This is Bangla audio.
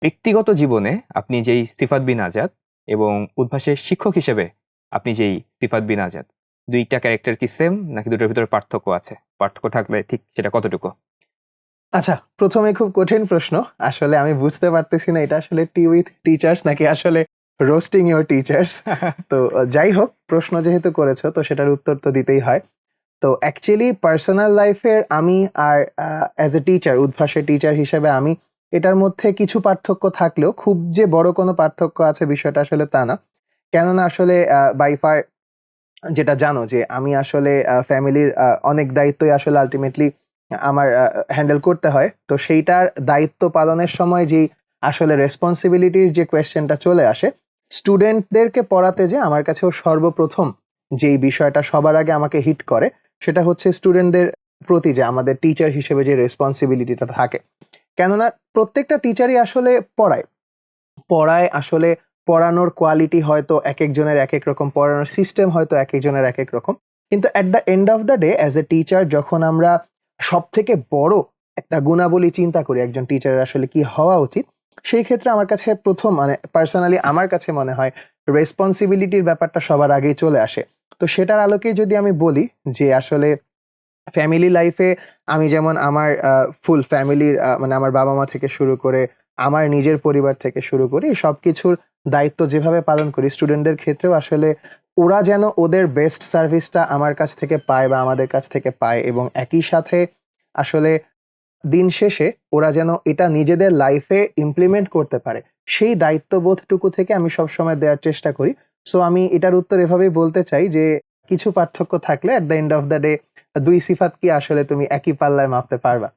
ব্যক্তিগত জীবনে আপনি যেই সিফাত বিন আজাদ এবং উদ্ভাসের শিক্ষক হিসেবে আপনি যেই সিফাত বিন আজাদ, দুইটা ক্যারেক্টার কি সেম নাকি দুটোর ভিতরে পার্থক্য আছে? পার্থক্য থাকলে ঠিক সেটা কতটুকু? আচ্ছা, প্রথমে খুব কঠিন প্রশ্ন। আসলে আমি বুঝতে পারতেছি না এটা আসলে টি উইথ টিচার্স নাকি আসলে রোস্টিং ইওর টিচার্স। তো যাই হোক, প্রশ্ন যেহেতু করেছো তো সেটার উত্তর তো দিতেই হয়। তো অ্যাকচুয়ালি পার্সোনাল লাইফের আমি আর অ্যাজ এ টিচার, উদ্ভাসের টিচার হিসেবে আমি এটার মধ্যে কিছু পার্থক্য থাকলেও খুব যে বড় কোনো পার্থক্য আছে বিষয়টা আসলে তা না। কেননা আসলে বাই ফার যেটা জানো যে আমি আসলে ফ্যামিলির অনেক দায়িত্বই আসলে আল্টিমেটলি আমার হ্যান্ডেল করতে হয়। তো সেইটার দায়িত্ব পালনের সময় যেই আসলে রেসপন্সিবিলিটির যে কোয়েশ্চেনটা চলে আসে, স্টুডেন্টদেরকে পড়াতে যে আমার কাছেও সর্বপ্রথম যেই বিষয়টা সবার আগে আমাকে হিট করে, সেটা হচ্ছে স্টুডেন্টদের প্রতি যে আমাদের টিচার হিসেবে যে রেসপন্সিবিলিটিটা থাকে। কেননা প্রত্যেকটা টিচারই আসলে পড়ায়। পড়ায় আসলে পড়ানোর কোয়ালিটি হয়তো একেকজনের একেক রকম, পড়ানোর সিস্টেম হয়তো একেকজনের একেক রকম। কিন্তু at the end of the day as a teacher যখন আমরা সবথেকে বড় একটা গুণাবলী চিন্তা করি একজন টিচারের আসলে কি হওয়া উচিত, সেই ক্ষেত্রে আমার কাছে প্রথম মানে পার্সোনালি আমার কাছে মনে হয় রেসপন্সিবিলিটির ব্যাপারটা সবার আগেই চলে আসে। তো সেটার আলোকেই যদি আমি বলি যে আসলে ফ্যামিলি লাইফে আমি যেমন আমার ফুল ফ্যামিলির মানে আমার বাবা-মা থেকে শুরু করে আমার নিজের পরিবার থেকে শুরু করে সবকিছুর দায়িত্ব যেভাবে পালন করি, স্টুডেন্টদের ক্ষেত্রেও আসলে ওরা যেন ওদের বেস্ট সার্ভিসটা আমার কাছ থেকে পায় বা আমাদের কাছ থেকে পায়, এবং একই সাথে আসলে দিন শেষে ওরা যেন এটা নিজেদের লাইফে ইমপ্লিমেন্ট করতে পারে, সেই দায়িত্ববোধটুকু থেকে আমি সবসময় দেওয়ার চেষ্টা করি। সো আমি এটার উত্তর এভাবেই বলতে চাই যে কিছু পার্থক্য থাকলে at the end of the day ২ সিফাত কি আসলে তুমি একই পাল্লায় মাপতে পারবা?